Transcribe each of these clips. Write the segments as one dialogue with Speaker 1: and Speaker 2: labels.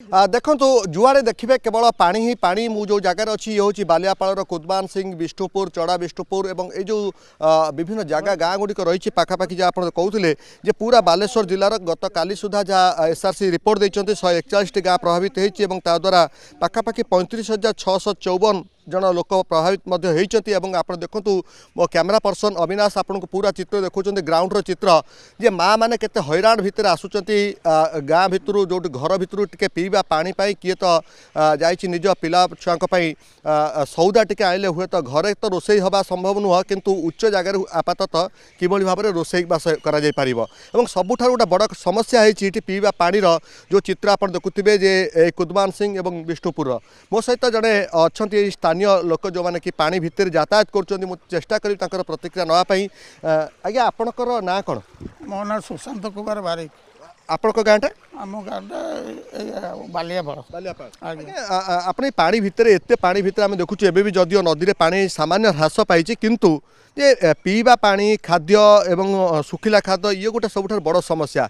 Speaker 1: देखो जुआड़े देखिए केवल पानी ही पानी मु जो जगार अच्छी ये हूँ बालियापाड़ कुदमान सिंह विष्णुपुर चढ़ा विष्णुपुर और ये जो विभिन्न जगह गाँ गुड़िक रही पाखापाखि जहाँ आप कहते जे पूरा बालेश्वर जिलार गत काली सुधा जहाँ एसआरसी रिपोर्ट देते 141 गाँ प्रभावित होती द्वारा पाखापाखि 35,654 जन लोक प्रभावित आप देखु मो कैमेरा पर्सन अविनाश आपको पूरा चित्र देखुं ग्राउंड चित्र जे माँ मैंने केते हैरान भितर आसुँच गाँ भितर जो घर भितर टे पीवा पानी किए तो जाइए निज पिला छुआं सौदा टे आइले हुए तो घरे तो रोसई हवा संभव नुह किंतु उच्च जगार आपातत किभली भाव में रोसई बास कर सबुठ गोटे बड़ समस्या है पीवा पानी जो चित्र आप देखुवे जे कुदमान सिंह और विष्णुपुर मो सहित जड़े अच्छा स्थानीय लोक जो मैंने कि पानी भितर यातायात कर चेष्टा करी प्रतिक्रिया नापी आज्ञा आपणकर ना कौन
Speaker 2: मो ना सुशांत कुमार बारिक
Speaker 1: आपणक गाँटा
Speaker 2: आम गाँटा बालियापाड़
Speaker 1: अपने पानी भितर एत पानी भितर आम देखुँ एवं भी जदियो नदी में पानी सामान्य ह्रास पाई किंतु जे पीवा पानी खाद्य एवं सुखिला खाद्य ये गोटे सब बड़ समस्या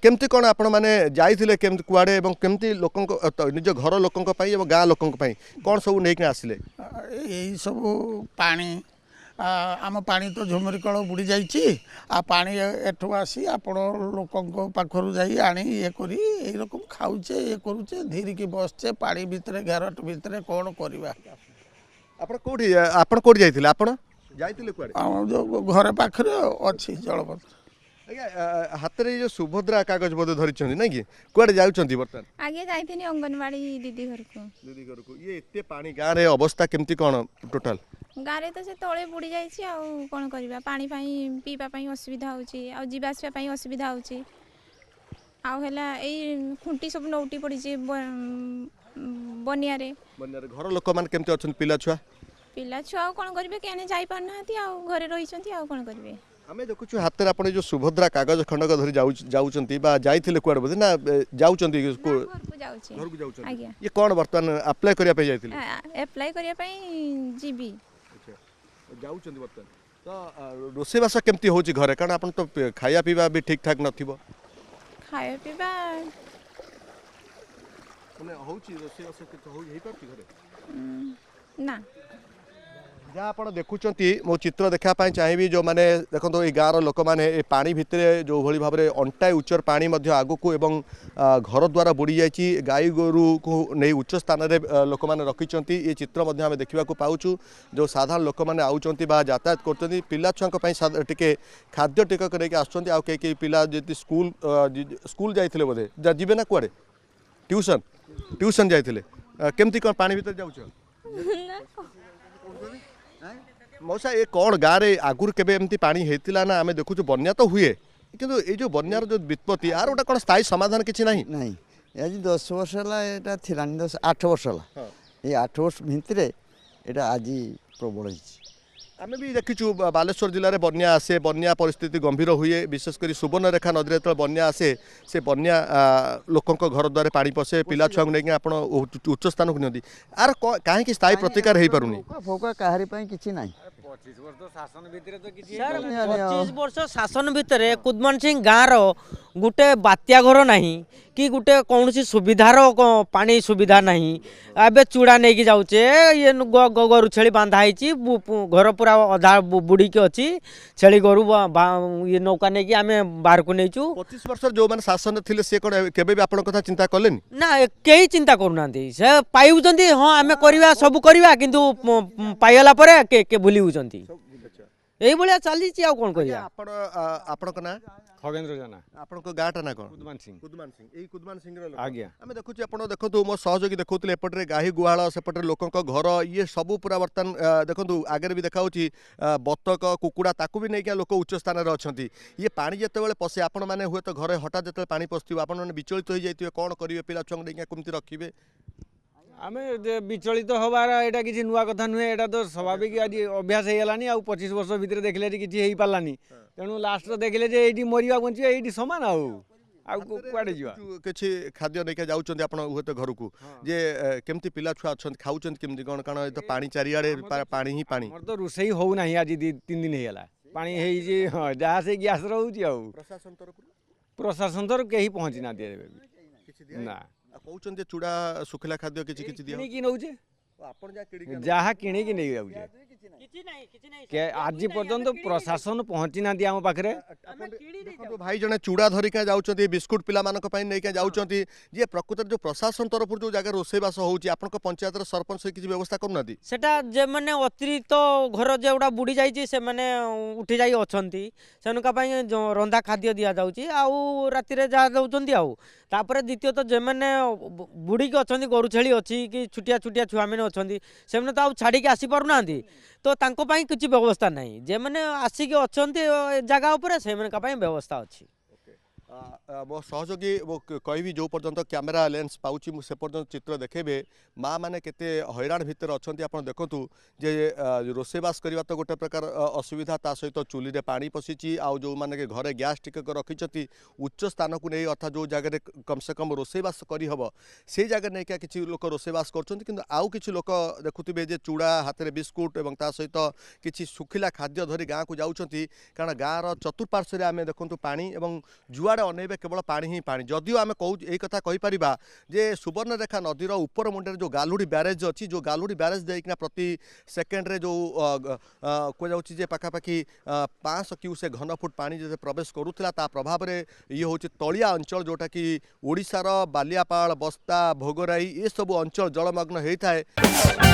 Speaker 1: केमती कौन आपण मैंने जाइए केमती कुआड़े एवं केमती लोक निज घर लोकों गाँ लोकों कौन सब नहीं आसिले
Speaker 2: यही सब पानी आम पानी तो झुमरी कल बुड़ी जाइए आ पानी एठू आसी आपण लोकों पाखर जा आनी ये करी ये रकम खाऊचे ये करुचे धीरिकी बसचे पानी भितर घेरट भितर कौन करवा
Speaker 1: आप कौटी आप कौटी जाइए आपण
Speaker 2: जो घर पाखे अच्छी जलपत्र
Speaker 1: आज्ञा हाथ में जो सुभद्रा कागज बोध धरी ना कि कड़े जाऊँगी बर्तमान
Speaker 3: आगे जाइए अंगनवाड़ी दीदी घर
Speaker 1: को ये एते पानी गाँव रे अवस्था केमती कौन टोटाल
Speaker 3: गाँव में तो से तले बुड़ी जाइए कौन करवा पानी पीवा असुविधा होवासवाई असुविधा होई खुंटी सब नौटी पड़ी बनिया
Speaker 1: घर लोक मैंने केमती अच्छा पिला छुआ
Speaker 3: पिला छुआ कौन करेंगे क्या जाना घरे रही कौन करेंगे
Speaker 1: आम देखु हाथ में आप जो सुभद्रा कागज खंडक धरी जाते कुआड़े बोधे ना जाऊँ ये कौन बर्तमान अप्लाई करने
Speaker 3: एप्लाई करने जीवी
Speaker 1: बर्तमान तो रोषेबास केमती हो घरे कारण आप तो खाया पीवा भी ठीक ठाक न
Speaker 3: खाया पीवा ना
Speaker 1: जहाँ आप देखुं मो चित्र देखापी चाहिए जो मैंने देखो ये गाँव लोक मैंने पानी भितर जो भली भाव में अंटाए उच्चर पानी आगक एवं घर द्वारा बुड़ी जाइए गाई गोरु को नहीं उच्च स्थान में लोक मैंने रखिंट ये चित्र आम देखा पाचु जो साधारण लोक मैंने आउंट यातायात कर पिला छुआ टे खाद्य टिकक नहीं आसुँच आ कई पिला जी स्कूल स्कूल जाते बोधे जीवे ना कुआड़े ट्यूशन ट्यूशन जाते केमती कौन पानी भीतर जाऊँ मौसा ये कौन गाँव में आगुरी केबे एमती पानी होता ना आम देखु बन्या तो हुए किंतु ये जो बन्यार जो वित्पत्ति यार गोटे कौन स्थायी समाधान किसी ना
Speaker 4: नहीं आज 10 वर्ष है थिला 8 वर्ष है ये 8 वर्ष भितर ये आज प्रबल
Speaker 1: आम भी देखीचु बालेश्वर जिले में बन्या आसे बन्या परिस्थिति गंभीर हुए विशेषकर सुवर्णरेखा नदी जो बन्या आसे से बन्या लोकों घर द्वार पानी पशे पिला छुआ नहीं आप उच्च स्थान को नहीं आर कहीं स्थायी प्रतिकार हो पारुनी
Speaker 4: फोका कहारी किसी ना
Speaker 5: 25 वर्ष शासन भितर कुदमान सिंह गाँव गोटे बात्या घर नहीं कि गोटे कौन सुविधार पानी सुविधा नहीं एवं चूड़ा नहीं जाऊे ये गोरु छेली बांधाई घर पूरा अधा बुड़ी के अच्छी छेली गोरु ये नौका नहीं आम बाहर को नहीं
Speaker 1: 25 वर्ष जो मैंने शासन थे सी कौन केबे भी आपन कथा चिंता कले
Speaker 5: ना कई चिंता करूना से पाई हाँ आम करवा सब करवा किंतु पाइला के भूली यही भाया चली कौन कर ना
Speaker 6: खगेन्द्र जाना
Speaker 1: आपण गाँटा ना कौन
Speaker 6: कुदमान सिंह
Speaker 1: कुदमान सिंह
Speaker 6: आज्ञा
Speaker 1: आम देखुँ आप देखो मो सहयोगी देखुले एपटे गाही गुहाल सेपटे लोकों घर ये सब पूरा बर्तमान देखो आगे भी देखा बतक कुकुड़ा ताकू भी नहीं लोक उच्च स्थान में अच्छा ये पानी जिते पशे आपण मैंने हुए तो घरे हठात जो पानी पशु आप विचलित हो जाइए कौन करेंगे पिला छुआ नहीं कमती रखिए
Speaker 6: आम विचलित हबार यहाँ किसी नुआ कथा नुहे यहाँ तो स्वाभाविक आज अभ्यास हो गलानी आ 25 वर्ष भितर देखले किसी हो पारानी तेणु लास्ट देखले ये मरिया बंचा ये सामान आड़े जा
Speaker 1: किसी खाद्य नहीं जाऊँ आप हुए तो घर को जे केमती पिला छुआ अच्छा खाऊँ केमती कौन कारण तो पानी चारिआडे पानी ही पानी
Speaker 6: तो रोसई हो ना आज 3 दिन होगा पानी हाँ जहाँ से गैस रोचे प्रशासन तरफ कहीं पहुँची ना ना
Speaker 1: କହୁଛନ୍ତି ଯେ ଚୁଡ଼ା ଶୁଖିଲା ଖାଦ୍ୟ କିଛି କିଛି ଦିଅ
Speaker 6: କିଣିକି ନଉଛେ
Speaker 1: ଆପଣ ଯାହା କିଣିକି
Speaker 6: ଯାହା କିଣିକି ନେଇ ଯାଉଛେ ଆଜି ପର୍ଯ୍ୟନ୍ତ ପ୍ରଶାସନ ପହଞ୍ଚି ନାହାନ୍ତି ଆମ ପାଖରେ
Speaker 1: ଦେଖନ୍ତୁ ଭାଇ ଜଣେ ଚୁଡ଼ା ଧରିକା ଯାଉଛନ୍ତି ବିସ୍କୁଟ ପିଲାମାନଙ୍କ ପାଇଁ ନେଇକା ଯାଉଛନ୍ତି ଯେ ପ୍ରକୃତରେ ଯେଉଁ ପ୍ରଶାସନ ତରଫରୁ ଯେଉଁ ଜାଗାରେ ରୋଷେଇବାସ ହେଉଛି ଆପଣଙ୍କ ପଞ୍ଚାୟତର ସରପଞ୍ଚ କିଛି ବ୍ୟବସ୍ଥା କରୁନାହାନ୍ତି
Speaker 5: ସେଟା ଯେମାନେ ଅତିରିକ୍ତ ଘର ଯେଉଁଟା ବୁଡ଼ି ଯାଇଛି ସେମାନେ ଉଠି ଯାଇ ଅଛନ୍ତି ସେମାନଙ୍କ ପାଇଁ ରନ୍ଧା ଖାଦ୍ୟ ଦିଆଯାଉଛି ଆଉ ରାତିରେ ଯାହା ଦେଉଛନ୍ତି ଆଉ ତାପରେ ଦ୍ୱିତୀୟତଃ ଯେମାନେ ବୁଡ଼ିକି ଅଛନ୍ତି ଗରୁ ଛେଳି ଅଛି କି ଛୋଟିଆ ଛୋଟିଆ ଛୁଆମାନେ ଅଛନ୍ତି ସେମାନେ ତ ଆଉ ଛାଡ଼ିକି ଆସିପାରୁନାହାନ୍ତି ତ ତାଙ୍କ ପାଇଁ କିଛି ବ୍ୟବସ୍ଥା ନାହିଁ ଯେମାନେ ଆସିକି ଅଛନ୍ତି ଜାଗା ଉପରେ ସେମାନଙ୍କ ପାଇଁ ବ୍ୟବସ୍ଥା ଅଛି
Speaker 1: ମୋ ସହଯୋଗୀ କହିବି ଯେଉଁ ପର୍ଯ୍ୟନ୍ତ କ୍ୟାମେରା ଲେନ୍ସ ପାଉଛି ମୁଁ ସେ ପର୍ଯ୍ୟନ୍ତ ଚିତ୍ର ଦେଖେଇବେ ମା ମାନେ କେତେ ହଇରାଣ ଭିତରେ ଅଛନ୍ତି ଆପଣ ଦେଖନ୍ତୁ ଯେ ରୋଷେଇବାସ କରିବା ତ ଗୋଟେ ପ୍ରକାର ଅସୁବିଧା ତା ସହିତ ଚୁଲିରେ ପାଣି ପଶିଛି ଆଉ ଯେଉଁମାନେ ଘରେ ଗ୍ୟାସ୍ ଟିକେ ରଖିଛନ୍ତି ଉଚ୍ଚ ସ୍ଥାନକୁ ନେଇ ଅର୍ଥାତ୍ ଯେଉଁ ଜାଗାରେ କମ୍ ସେ କମ୍ ରୋଷେଇବାସ କରିହେବ ସେଇ ଜାଗାରେ ନେଇକା କିଛି ଲୋକ ରୋଷେଇବାସ କରୁଛନ୍ତି କିନ୍ତୁ ଆଉ କିଛି ଲୋକ ଦେଖୁଥିବେ ଯେ ଚୁଡ଼ା ହାତରେ ବିସ୍କୁଟ ଏବଂ ତା ସହିତ କିଛି ଶୁଖିଲା ଖାଦ୍ୟ ଧରି ଗାଁକୁ ଯାଉଛନ୍ତି କାରଣ ଗାଁର ଚତୁଃପାର୍ଶ୍ୱରେ ଆମେ ଦେଖନ୍ତୁ ପାଣି ଏବଂ ଯୁଆଡ଼େ ଅନେଇବେ କେବଳ ପାଣି ହିଁ ପାଣି ଯଦିଓ ଆମେ କହୁ ଏଇ କଥା କହିପାରିବା ଯେ ସୁବର୍ଣ୍ଣରେଖା ନଦୀର ଉପର ମୁଣ୍ଡରେ ଯେଉଁ ଗାଲୁଡ଼ି ବ୍ୟାରେଜ୍ ଅଛି ଯେଉଁ ଗାଲୁଡ଼ି ବ୍ୟାରେଜ୍ ଦେଇକିନା ପ୍ରତି ସେକେଣ୍ଡରେ ଯେଉଁ କୁହାଯାଉଛି ଯେ ପାଖାପାଖି 500 କ୍ୟୁସେକ୍ ଘନ ଫୁଟ ପାଣି ଯେତେ ପ୍ରବେଶ କରୁଥିଲା ତା ପ୍ରଭାବରେ ଇଏ ହେଉଛି ତଳିଆ ଅଞ୍ଚଳ ଯେଉଁଟାକି ଓଡ଼ିଶାର ବାଲିଆପାଳ ବସ୍ତା ଭୋଗରାଇ ଏସବୁ ଅଞ୍ଚଳ ଜଳମଗ୍ନ ହୋଇଥାଏ।